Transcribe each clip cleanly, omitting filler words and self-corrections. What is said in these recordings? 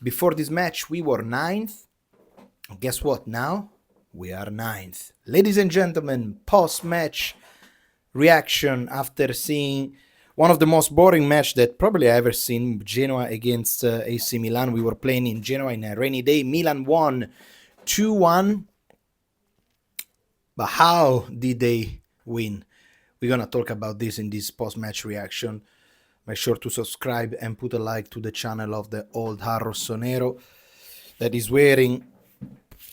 Before this match, we were 9th. Guess what? Now we are 9th. Ladies and gentlemen, post-match reaction after seeing one of the most boring match that probably I ever seen, Genoa against AC Milan. We were playing in Genoa in a rainy day. Milan won 2-1. But how did they win? We're going to talk about this in this post-match reaction. Make sure to subscribe and put a like to the channel of the old Rossonero that is wearing,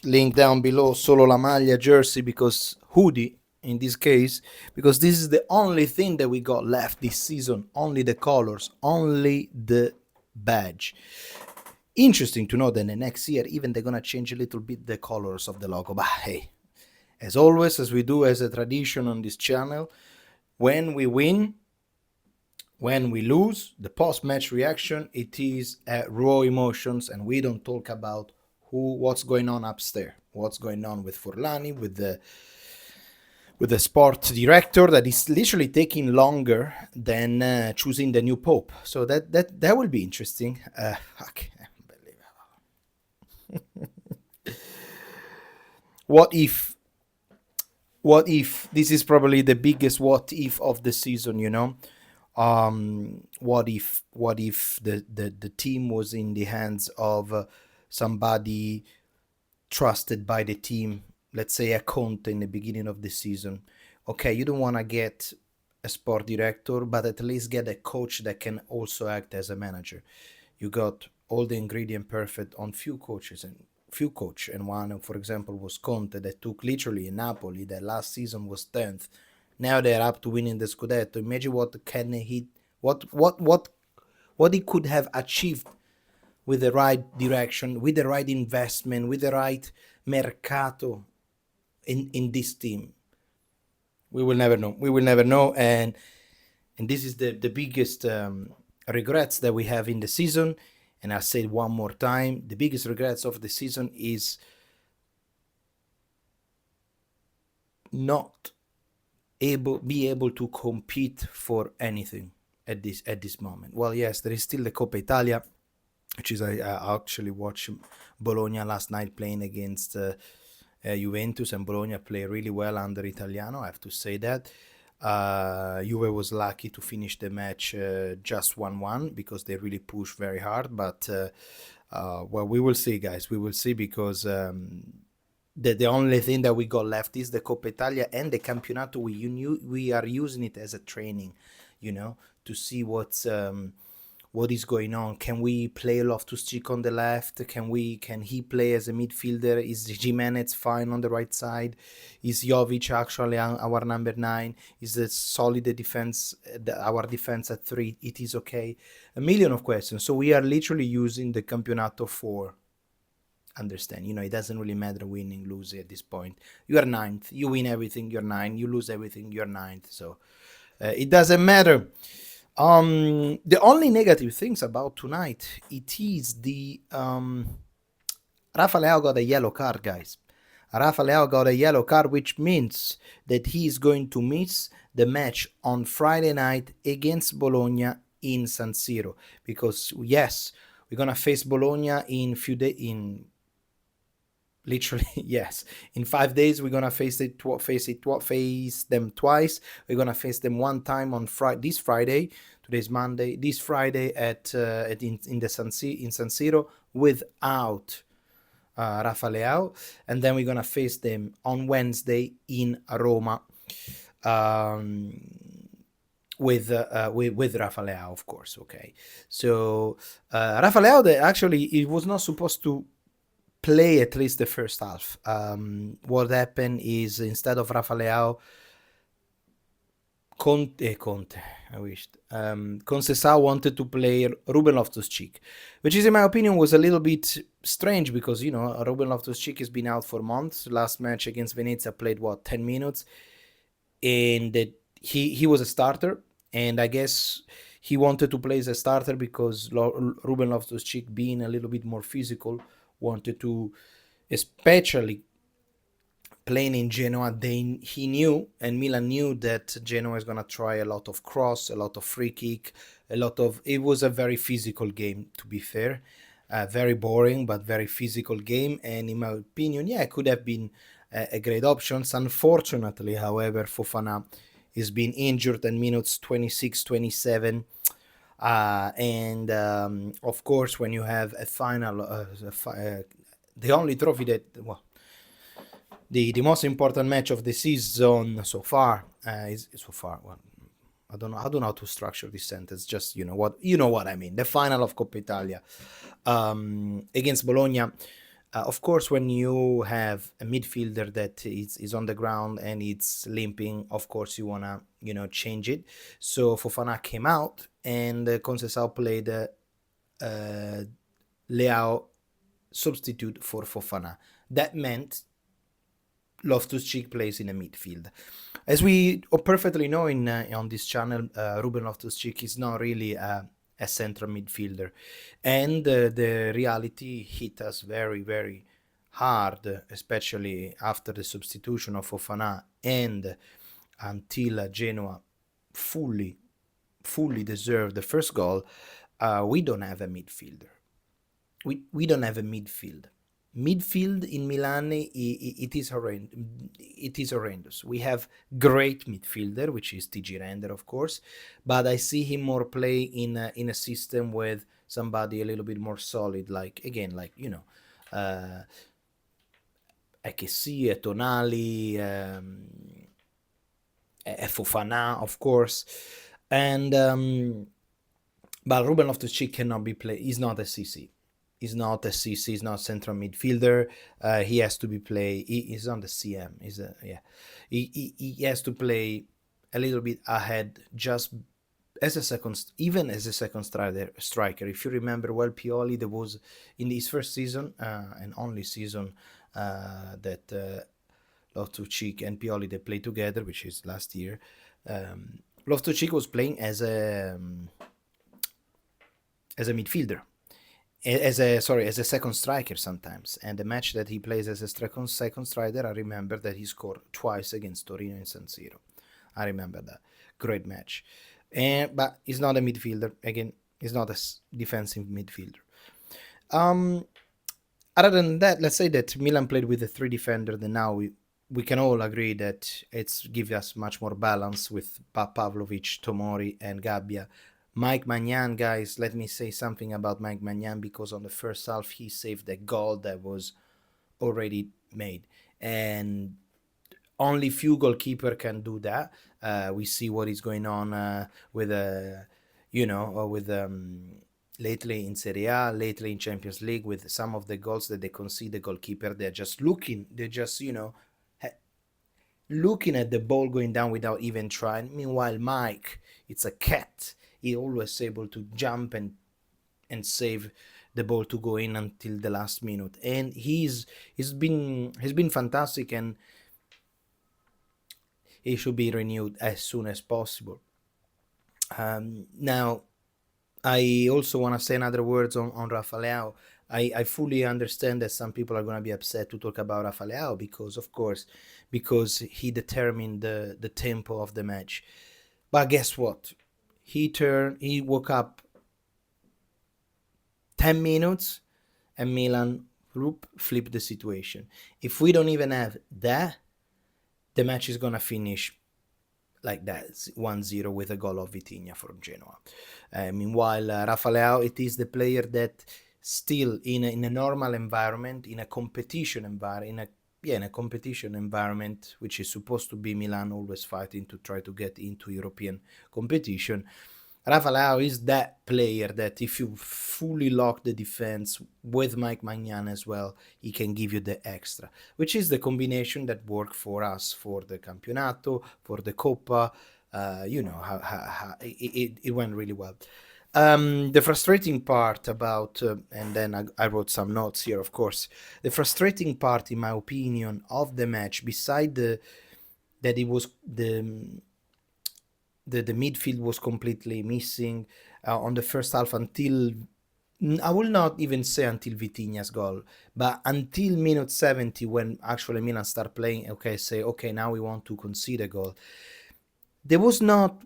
link down below, solo la maglia jersey, because hoodie in this case, because this is the only thing that we got left this season. Only the colors, only the badge. Interesting to know that the next year even they're going to change a little bit the colors of the logo. But hey, as always, as we do as a tradition on this channel, when we win, when we lose, the post-match reaction, it is raw emotions, and we don't talk about what's going on upstairs, what's going on with Furlani, with the sport director that is literally taking longer than choosing the new pope. So that will be interesting. What if this is probably the biggest what if of the season, you know? What if the team was in the hands of somebody trusted by the team, let's say a Conte in the beginning of the season? Okay, you don't want to get a sport director, but at least get a coach that can also act as a manager. You got all the ingredient perfect on few coaches, and one, for example, was Conte, that took literally in Napoli that last season was 10th. Now they're up to winning the Scudetto. Imagine what he could have achieved with the right direction, with the right investment, with the right mercato in this team. We will never know. We will never know. And this is the biggest regrets that we have in the season. And I'll say it one more time. The biggest regrets of the season is not be able to compete for anything at this moment. Well, yes, there is still the Coppa Italia, which is I actually watched Bologna last night playing against Juventus, and Bologna play really well under Italiano, I have to say that. Juve was lucky to finish the match just 1-1 because they really pushed very hard. But well, we will see, guys. We will see, because the only thing that we got left is the Coppa Italia and the Campionato. We are using it as a training, you know, to see what is going on. Can we play Loftus-Cheek on the left? Can he play as a midfielder? Is Jimenez fine on the right side? Is Jovic actually our number 9? Is the solid defense, our defense at 3? It is okay. A million of questions. So we are literally using the Campionato for understand. You know, it doesn't really matter winning, losing at this point. You are 9th. You win everything, you're 9. You lose everything, you're 9th. So it doesn't matter. The only negative things about tonight, it is the Rafa Leao got a yellow card, guys. Rafa Leao got a yellow card, which means that he is going to miss the match on Friday night against Bologna in San Siro, because yes, we're gonna face Bologna in few days. Literally, yes. In 5 days, we're gonna face them twice. We're gonna face them one time on this Friday. Today's Monday. This Friday in San Siro without Rafa Leao, and then we're gonna face them on Wednesday in Roma with Rafa Leao, of course. Okay, so Rafa Leao, actually, it was not supposed to play at least the first half. What happened is, instead of Rafa Leao, Conceição wanted to play Ruben Loftus-Cheek, which is, in my opinion, was a little bit strange, because, you know, Ruben Loftus-Cheek has been out for months. Last match against Venezia played 10 minutes, and he was a starter, and I guess he wanted to play as a starter because Ruben Loftus-Cheek, being a little bit more physical, wanted to, especially playing in Genoa, he knew, and Milan knew, that Genoa is going to try a lot of cross, a lot of free kick, it was a very physical game, to be fair. Very boring but very physical game, and in my opinion, yeah, it could have been a great option. Unfortunately, however, Fofana is being injured in minutes 26, 27. And of course, when you have a final, the only trophy that, well, the most important match of the season so far is so far. Well, I don't know how to structure this sentence. Just you know what I mean. The final of Coppa Italia against Bologna. Of course, when you have a midfielder that is on the ground and it's limping, of course you wanna change it. So Fofana came out and Conceição played Leao substitute for Fofana. That meant Loftus-Cheek plays in a midfield. As we perfectly know on this channel, Ruben Loftus-Cheek is not really a central midfielder, and the reality hit us very, very hard, especially after the substitution of Fofana and until Genoa fully deserved the first goal. We don't have a midfielder. We don't have a midfield. Midfield in Milan, it is horrendous. It is horrendous. We have great midfielder, which is TG Render, of course, but I see him more play in a system with somebody a little bit more solid, like again, like Ekesi, Tonali, Fofana, of course, and but Ruben Loftus-Cheek cannot be played. He's not a CC. He's not a CC. He's not central midfielder. He has to be play. He's on the CM. He's a yeah. He has to play a little bit ahead, just as a second, even as a second striker. If you remember well, Pioli, there was in his first season and only season that Loftus-Cheek and Pioli they played together, which is last year. Loftus-Cheek was playing as a midfielder, as a second striker sometimes. And the match that he plays as a second striker, I remember that he scored twice against Torino in San Siro. I remember that great match. But he's not a midfielder. Again, he's not a defensive midfielder. Other than that, let's say that Milan played with the three defenders, and now we can all agree that it's gives us much more balance with Pavlovic, Tomori, and Gabbia. Mike Magnan, guys, let me say something about Mike Magnan, because on the first half he saved a goal that was already made, and only few goalkeeper can do that. We see what is going on with lately in Serie A, lately in Champions League, with some of the goals that they concede the goalkeeper. They're just looking at the ball going down without even trying. Meanwhile, Mike, it's a cat. He always able to jump and save the ball to go in until the last minute. And he's been fantastic, and he should be renewed as soon as possible. Now, I also want to say another words on Rafa Leao. I fully understand that some people are going to be upset to talk about Rafa Leao because he determined the tempo of the match. But guess what? He woke up 10 minutes and Milan flipped the situation. If we don't even have that, the match is going to finish like that, 1-0 with a goal of Vitinha from Genoa. Meanwhile, Rafa Leao, it is the player that still in a normal environment, in a competition environment, in a competition environment, which is supposed to be Milan always fighting to try to get into European competition. Rafa Leao is that player that if you fully lock the defense with Mike Magnan as well, he can give you the extra, which is the combination that worked for us for the Campionato, for the Coppa. How it went really well. The frustrating part about, and then I wrote some notes here, of course. The frustrating part, in my opinion, of the match, beside that it was the midfield was completely missing on the first half until, I will not even say until Vitinha's goal, but until minute 70, when actually Milan start playing, okay, now we want to concede a goal. There was no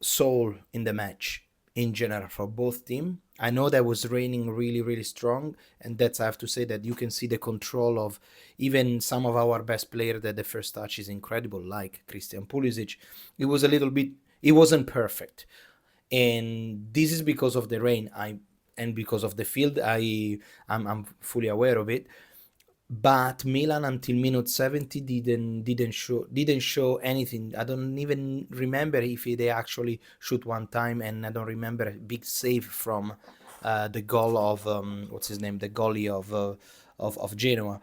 soul in the match. in general for both team. I know that was raining really, really strong, and that's I have to say that you can see the control of even some of our best players. That the first touch is incredible, like Christian Pulisic. It was a little bit, it wasn't perfect, and this is because of the rain. And because of the field, I'm fully aware of it. But Milan until minute 70 didn't show anything. I don't even remember if they actually shoot one time, and I don't remember a big save from the goal of what's his name, the goalie of Genoa.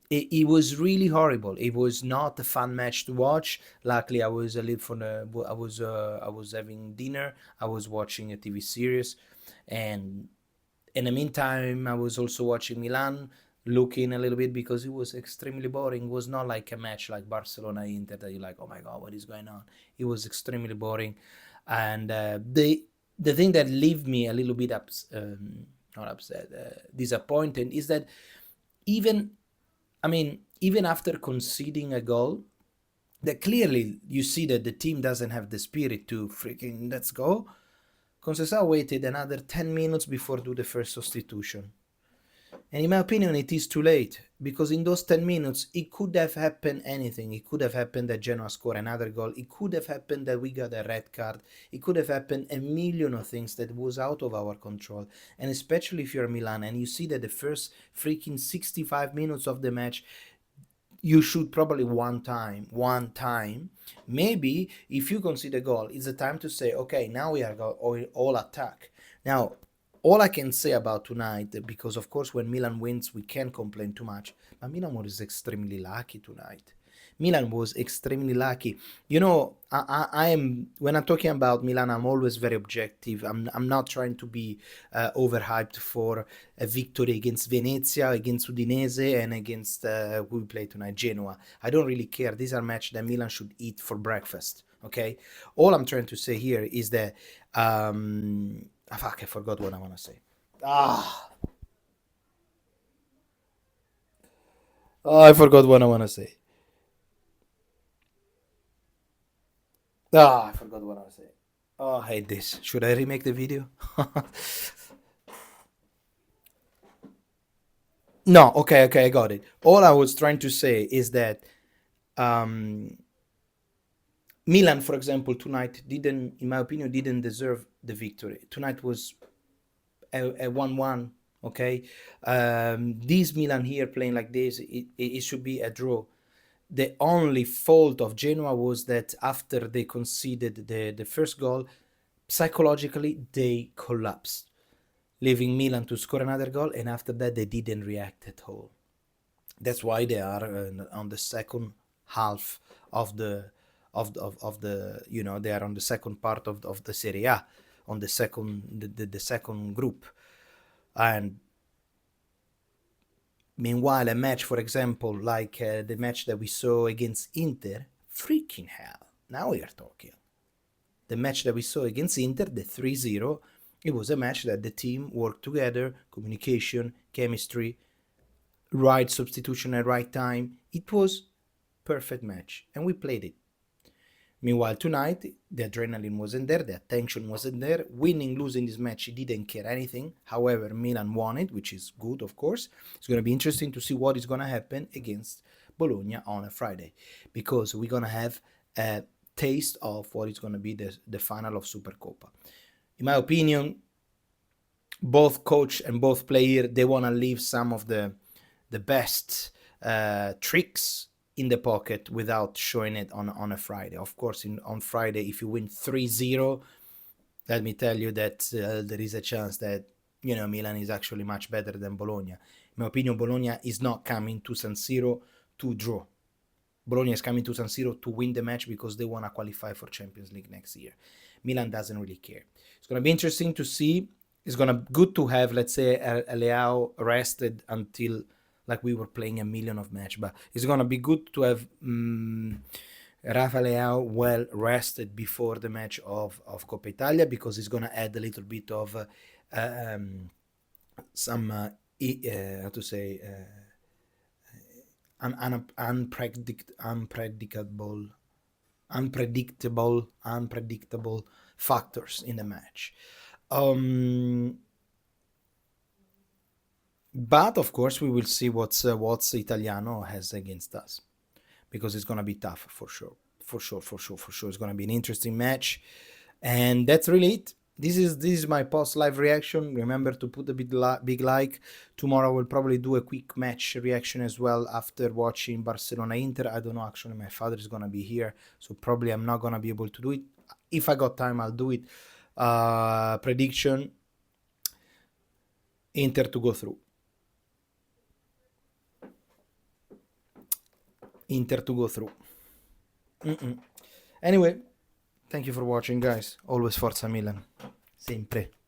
It was really horrible. It was not a fun match to watch. Luckily, I was a little for the I was having dinner. I was watching a TV series, and in the meantime, I was also watching Milan, looking a little bit because it was extremely boring. It was not like a match like Barcelona Inter that you're like, oh my god, what is going on? It was extremely boring, and the thing that left me a little bit not upset, disappointed is that even even after conceding a goal, that clearly you see that the team doesn't have the spirit to freaking let's go. Conceição waited another 10 minutes before do the first substitution. And in my opinion, it is too late because in those 10 minutes, it could have happened anything. It could have happened that Genoa scored another goal. It could have happened that we got a red card. It could have happened a million of things that was out of our control. And especially if you're Milan and you see that the first freaking 65 minutes of the match, you should probably one time. Maybe if you consider goal, it's a time to say, okay, now we are all attack. Now, all I can say about tonight, because of course when Milan wins, we can't complain too much, but Milan was extremely lucky tonight. Milan was extremely lucky. I am when I'm talking about Milan, I'm always very objective. I'm not trying to be overhyped for a victory against Venezia, against Udinese, and against who we play tonight, Genoa. I don't really care. These are matches that Milan should eat for breakfast. Okay, all I'm trying to say here is that fuck, I forgot what I want to say. I forgot what I want to say. I forgot what I was saying. Oh, I hate this. Should I remake the video? No, okay, I got it. All I was trying to say is that um, Milan, for example, tonight didn't, in my opinion, didn't deserve the victory. Tonight was a 1-1. Okay, this Milan here playing like this, it should be a draw. The only fault of Genoa was that after they conceded the first goal, psychologically they collapsed, leaving Milan to score another goal, and after that they didn't react at all. That's why they are on the second half of the they are on the second part of the Serie A, on the second group. And meanwhile, a match, for example, like the match that we saw against Inter, freaking hell, now we are talking. The match that we saw against Inter, the 3-0, it was a match that the team worked together, communication, chemistry, right substitution at right time. It was perfect match, and we played it. Meanwhile, tonight, the adrenaline wasn't there, the attention wasn't there. Winning, losing this match, he didn't care anything. However, Milan won it, which is good, of course. It's going to be interesting to see what is going to happen against Bologna on a Friday, because we're going to have a taste of what is going to be the final of Supercoppa. In my opinion, both coach and both player, they want to leave some of the best tricks in the pocket without showing it on a Friday. Of course, on Friday, if you win 3-0, let me tell you that there is a chance that Milan is actually much better than Bologna. In my opinion, Bologna is not coming to San Siro to draw. Bologna is coming to San Siro to win the match because they want to qualify for Champions League next year. Milan doesn't really care. It's going to be interesting to see. It's going to be good to have, let's say, a Leao rested until like we were playing a million of match. But it's going to be good to have Rafa Leao well rested before the match of Coppa Italia, because it's going to add a little bit of some, how to say, unpredictable unpredictable factors in the match. But of course, we will see what's Italiano has against us, because it's gonna be tough for sure. It's gonna be an interesting match, and that's really it. This is my post live reaction. Remember to put a big like. Tomorrow we'll probably do a quick match reaction as well after watching Barcelona Inter. I don't know, actually my father is gonna be here, so probably I'm not gonna be able to do it. If I got time, I'll do it. Prediction: Inter to go through. Inter to go through. Anyway, thank you for watching, guys. Always Forza Milan. Sempre.